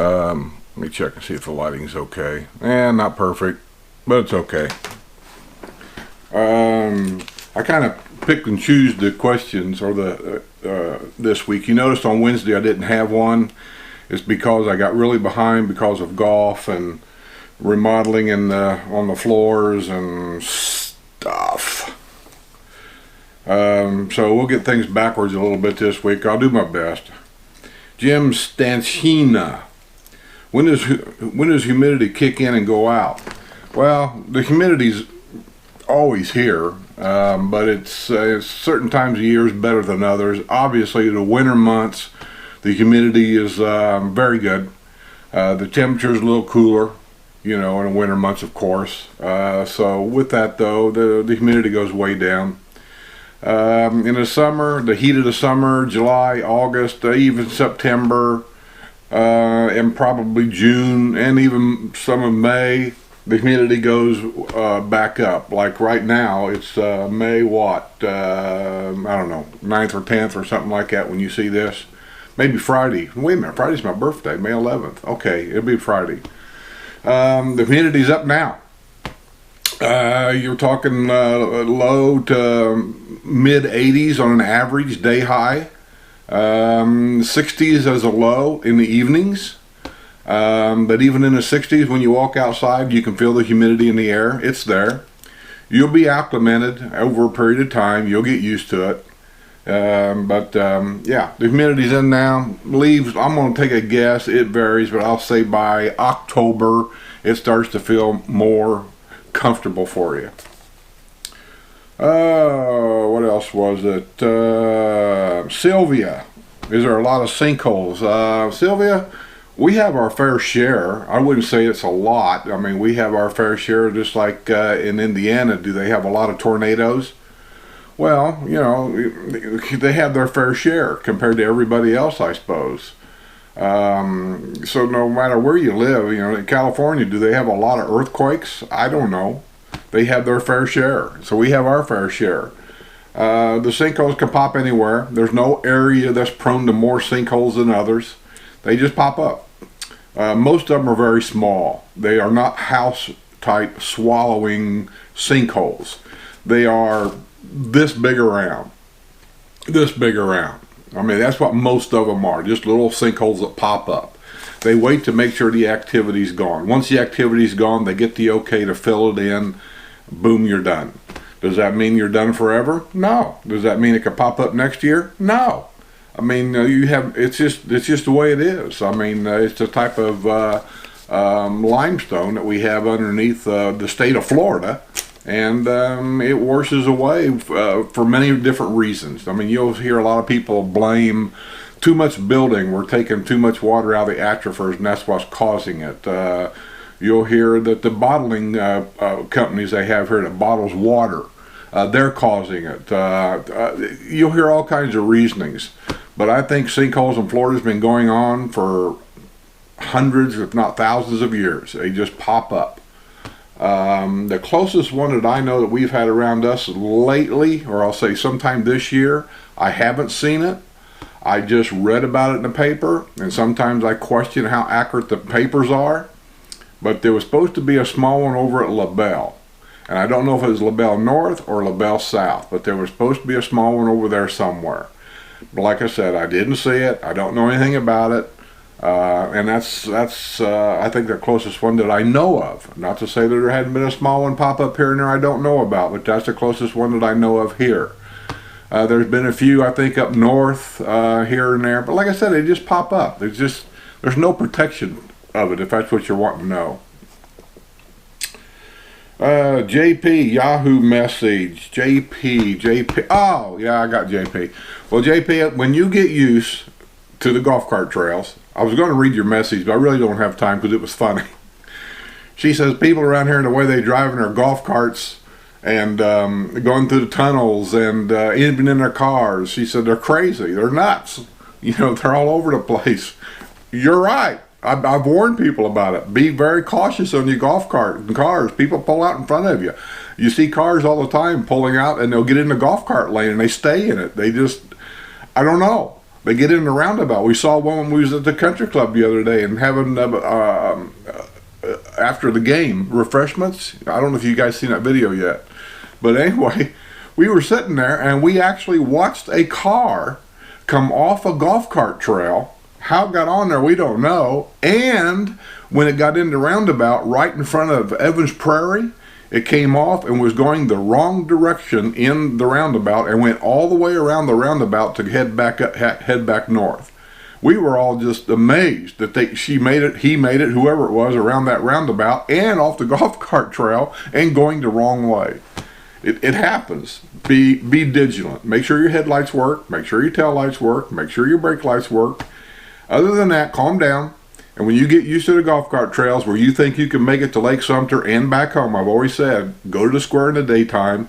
Let me check and see if the lighting's okay. Not perfect, but it's okay. I kind of pick and choose the questions or this week. You noticed on Wednesday I didn't have one. It's because I got really behind because of golf and remodeling on the floors and stuff. So we'll get things backwards a little bit this week. I'll do my best. Jim Stanchina. When does humidity kick in and go out? Well, the humidity's always here, but it's certain times of year is better than others. Obviously, the winter months, the humidity is very good. The temperature is a little cooler, in the winter months, of course. So with that, though, the humidity goes way down. In the summer, the heat of the summer, July, August, even September, and probably June, and even some of May, the humidity goes back up. Like right now, it's May I don't know, 9th or 10th or something like that when you see this. Maybe Friday. Wait a minute, Friday's my birthday, May 11th. Okay, it'll be Friday. The humidity's up now. You're talking low to mid 80s on an average day high. 60s as a low in the evenings. But even in the 60s, when you walk outside, you can feel the humidity in the air. It's there. You'll be acclimated over a period of time. You'll get used to it. Yeah, the humidity's in now. Leaves, I'm going to take a guess. It varies, but I'll say by October, it starts to feel more comfortable for you. What else was it? Sylvia, is there a lot of sinkholes? Sylvia, we have our fair share. I wouldn't say it's a lot. I mean, we have our fair share, just like in Indiana. Do they have a lot of tornadoes? Well, they have their fair share compared to everybody else, I suppose. So no matter where you live, in California, do they have a lot of earthquakes? I don't know. They have their fair share. So we have our fair share. The sinkholes can pop anywhere. There's no area that's prone to more sinkholes than others. They just pop up. Most of them are very small. They are not house-type swallowing sinkholes. They are this big around. This big around. I mean, that's what most of them are, just little sinkholes that pop up. They wait to make sure the activity's gone. Once the activity's gone, they get the okay to fill it in. Boom, you're done. Does that mean you're done forever? No. Does that mean it could pop up next year? No. I mean, it's just the way it is. I mean, it's the type of limestone that we have underneath the state of Florida. And it washes away for many different reasons. I mean, you'll hear a lot of people blame too much building. We're taking too much water out of the aquifers, and that's what's causing it. You'll hear that the bottling companies they have here that bottles water, they're causing it. You'll hear all kinds of reasonings. But I think sinkholes in Florida has been going on for hundreds, if not thousands of years. They just pop up. The closest one that I know that we've had around us lately, or I'll say sometime this year, I haven't seen it. I just read about it in the paper, and sometimes I question how accurate the papers are. But there was supposed to be a small one over at LaBelle. And I don't know if it was LaBelle North or LaBelle South, but there was supposed to be a small one over there somewhere. But like I said, I didn't see it. I don't know anything about it. And that's I think the closest one that I know of. Not to say that there hadn't been a small one pop up here and there I don't know about, but that's the closest one that I know of here. There's been a few, I think, up north here and there, but like I said, they just pop up. There's no protection of it, if that's what you're wanting to know. JP, Yahoo message. JP. Oh, yeah, I got JP. Well, JP, when you get used to the golf cart trails, I was going to read your message, but I really don't have time because it was funny. She says people around here and the way they drive in their golf carts and going through the tunnels and even in their cars, she said they're crazy. They're nuts. They're all over the place. You're right. I've warned people about it. Be very cautious on your golf cart and cars. People pull out in front of you. You see cars all the time pulling out, and they'll get in the golf cart lane and they stay in it. I don't know. They get in the roundabout. We saw one when we was at the country club the other day and having after the game refreshments. I don't know if you guys seen that video yet, but anyway, we were sitting there and we actually watched a car come off a golf cart trail. How it got on there, we don't know. And when it got in the roundabout right in front of Evans Prairie, it came off and was going the wrong direction in the roundabout and went all the way around the roundabout to head back north. We were all just amazed that he made it, whoever it was, around that roundabout and off the golf cart trail and going the wrong way. It happens. Be vigilant. Make sure your headlights work. Make sure your tail lights work. Make sure your brake lights work. Other than that, calm down. And when you get used to the golf cart trails where you think you can make it to Lake Sumter and back home, I've always said, go to the square in the daytime.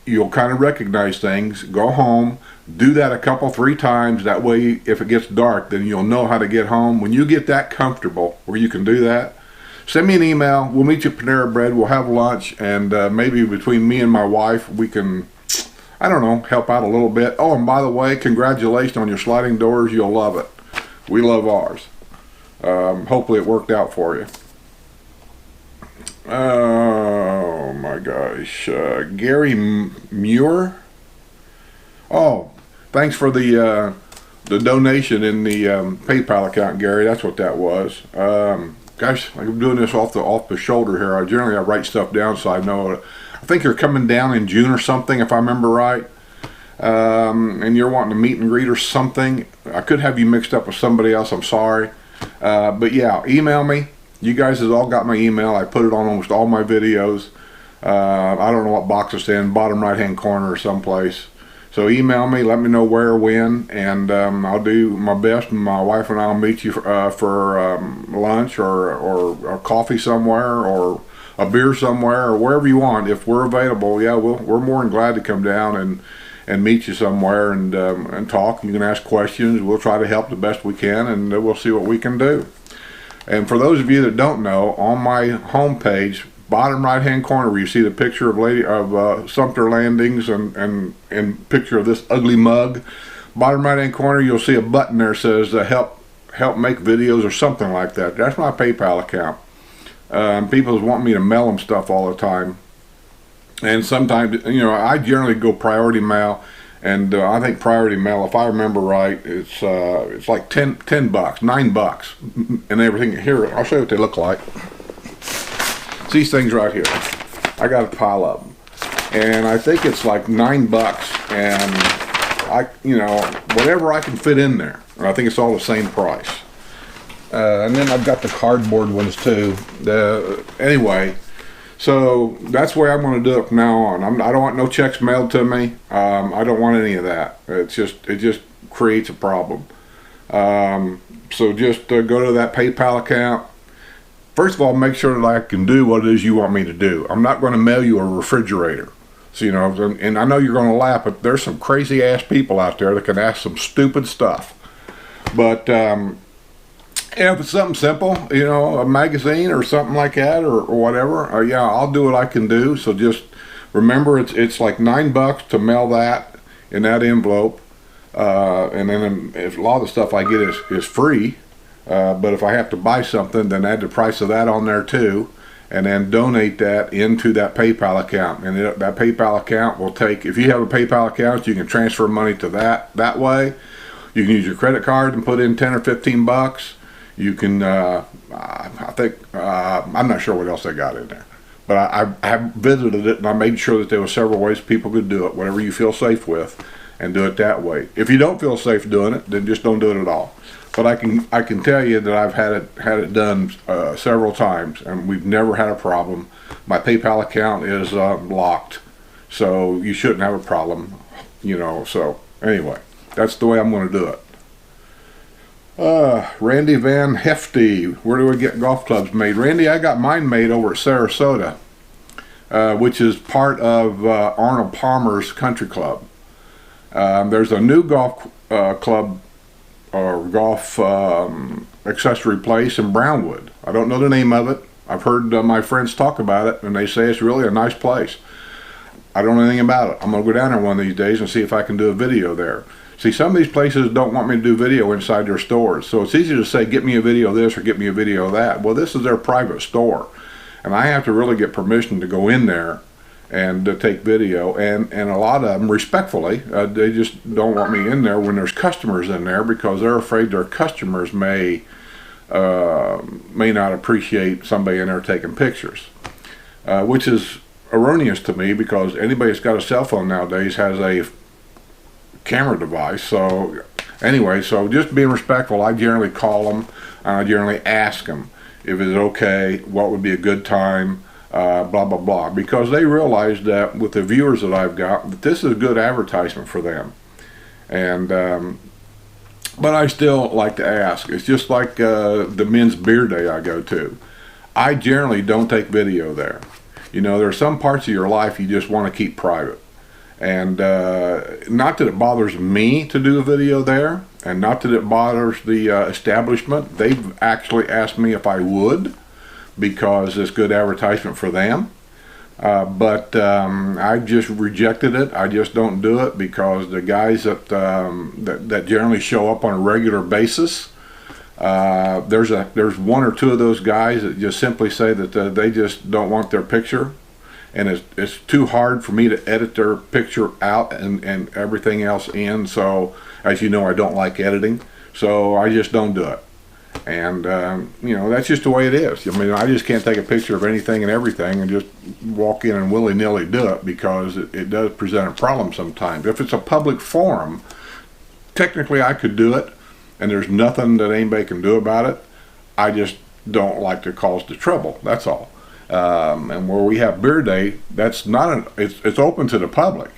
You'll kind of recognize things. Go home. Do that a couple, 3 times. That way, if it gets dark, then you'll know how to get home. When you get that comfortable where you can do that, send me an email. We'll meet you at Panera Bread. We'll have lunch. And maybe between me and my wife, we can, I don't know, help out a little bit. Oh, and by the way, congratulations on your sliding doors. You'll love it. We love ours. Hopefully it worked out for you. Oh my gosh. Gary Muir. Oh, thanks for the donation in the PayPal account, Gary. That's what that was. Gosh, I'm doing this off the shoulder here. I write stuff down so I know. I think you're coming down in June or something, if I remember right. And you're wanting to meet and greet or something. I could have you mixed up with somebody else. I'm sorry. But yeah, email me. You guys have all got my email. I put it on almost all my videos. I don't know what box it's in, bottom right hand corner or someplace. So email me, let me know where, when, and I'll do my best. My wife and I'll meet you for lunch or coffee somewhere or a beer somewhere or wherever you want. If we're available, yeah, we're more than glad to come down and meet you somewhere and talk. You can ask questions. We'll try to help the best we can, and we'll see what we can do. And for those of you that don't know, on my homepage, bottom right hand corner where you see the picture of Sumter Landings and picture of this ugly mug, bottom right hand corner you'll see a button there that says help make videos or something like that. That's my PayPal account. People want me to mail them stuff all the time, and sometimes, you know, I generally go priority mail, and I think priority mail, if I remember right, it's like $10, $9 and everything. Here, I'll show you what they look like. It's these things right here. I got a pile of them, and I think it's like $9, and you know, whatever I can fit in there, and I think it's all the same price. And then I've got the cardboard ones too. Anyway, so that's the way I'm going to do it from now on. I don't want no checks mailed to me. I don't want any of that. It just creates a problem. So just go to that PayPal account. First of all, make sure that I can do what it is you want me to do. I'm not going to mail you a refrigerator. So, you know, and I know you're going to laugh, but there's some crazy ass people out there that can ask some stupid stuff. But if it's something simple, you know, a magazine or something like that, or whatever, yeah, I'll do what I can do. So just remember, it's like $9 to mail that in that envelope, and then if a lot of the stuff I get is free. But if I have to buy something, then add the price of that on there too, and then donate that into that PayPal account. And that PayPal account will take, if you have a PayPal account, you can transfer money to that way. You can use your credit card and put in 10 or 15 bucks. You can, I think, I'm not sure what else they got in there. But I have visited it, and I made sure that there were several ways people could do it, whatever you feel safe with, and do it that way. If you don't feel safe doing it, then just don't do it at all. But I can tell you that I've had it done several times, and we've never had a problem. My PayPal account is locked, so you shouldn't have a problem, you know. So anyway, that's the way I'm going to do it. Randy Van Hefty, where do we get golf clubs made? Randy, I got mine made over at Sarasota, which is part of Arnold Palmer's Country Club. There's a new golf club or golf accessory place in Brownwood. I don't know the name of it. I've heard my friends talk about it, and they say it's really a nice place. I don't know anything about it. I'm going to go down there one of these days and see if I can do a video there. See, some of these places don't want me to do video inside their stores. So it's easy to say, get me a video of this or get me a video of that. Well, this is their private store. And I have to really get permission to go in there and to take video. And a lot of them, respectfully, they just don't want me in there when there's customers in there because they're afraid their customers may not appreciate somebody in there taking pictures. Which is erroneous to me because anybody that's got a cell phone nowadays has a camera device. So anyway, so just being respectful, I generally call them and I generally ask them if it's okay, what would be a good time, blah blah blah, because they realize that with the viewers that I've got, that this is a good advertisement for them. And but I still like to ask. It's just like the men's beer day I go to. I generally don't take video there. You know, there are some parts of your life you just want to keep private. And not that it bothers me to do a video there, and not that it bothers the establishment. They've actually asked me if I would, because it's good advertisement for them. But I've just rejected it. I just don't do it because the guys that generally show up on a regular basis, there's one or two of those guys that just simply say that they just don't want their picture. And it's too hard for me to edit their picture out and everything else in. So, as you know, I don't like editing. So I just don't do it. And, you know, that's just the way it is. I mean, I just can't take a picture of anything and everything and just walk in and willy-nilly do it because it does present a problem sometimes. If it's a public forum, technically I could do it and there's nothing that anybody can do about it. I just don't like to cause the trouble. That's all. And where we have beer day, that's not it's open to the public,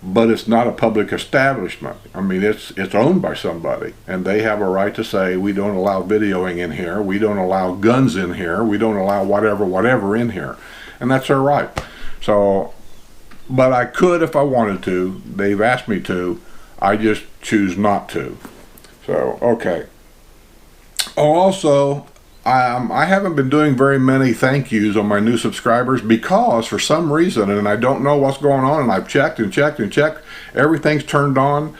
but it's not a public establishment. I mean, it's owned by somebody, and they have a right to say, we don't allow videoing in here, we don't allow guns in here, we don't allow whatever in here, and that's their right. So, but I could if I wanted to. They've asked me to. I just choose not to. So, okay. Oh, also, I haven't been doing very many thank yous on my new subscribers because for some reason, and I don't know what's going on, and I've checked and checked and checked, everything's turned on.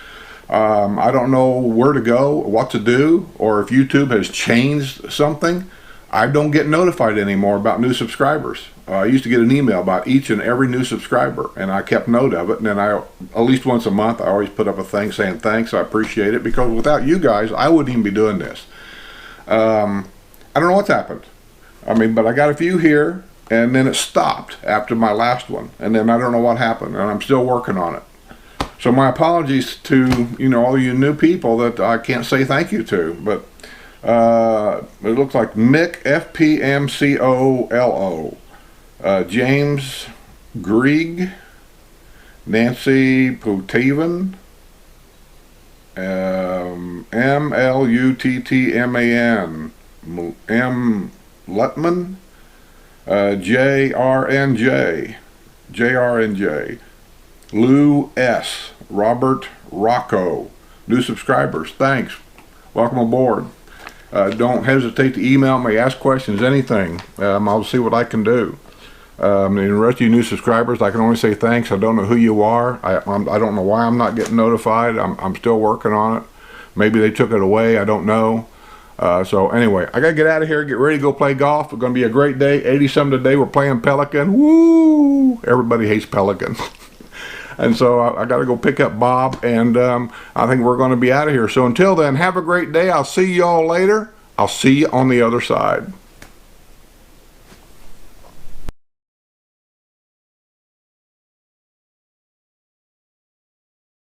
I don't know where to go, what to do, or if YouTube has changed something. I don't get notified anymore about new subscribers. I used to get an email about each and every new subscriber, and I kept note of it, and then at least once a month, I always put up a thing saying thanks, I appreciate it, because without you guys, I wouldn't even be doing this. I don't know what's happened. I mean, but I got a few here, and then it stopped after my last one, and then I don't know what happened, and I'm still working on it. So my apologies to, you know, all you new people that I can't say thank you to, but it looks like Mick FPMCOLO, James Grieg, Nancy Putavan, MLUTTMAN, M. Lutman, JRNJ, Lou S, Robert Rocco. New subscribers, thanks. Welcome aboard. Don't hesitate to email me, ask questions, anything. I'll see what I can do. And the rest of you new subscribers, I can only say thanks. I don't know who you are. I don't know why I'm not getting notified. I'm still working on it. Maybe they took it away. I don't know. So anyway, I gotta get out of here, get ready to go play golf. It's gonna be a great day. 80-some today. We're playing Pelican. Woo! Everybody hates Pelican. And so I gotta go pick up Bob, and I think we're gonna be out of here. So until then, have a great day. I'll see you all later. I'll see you on the other side.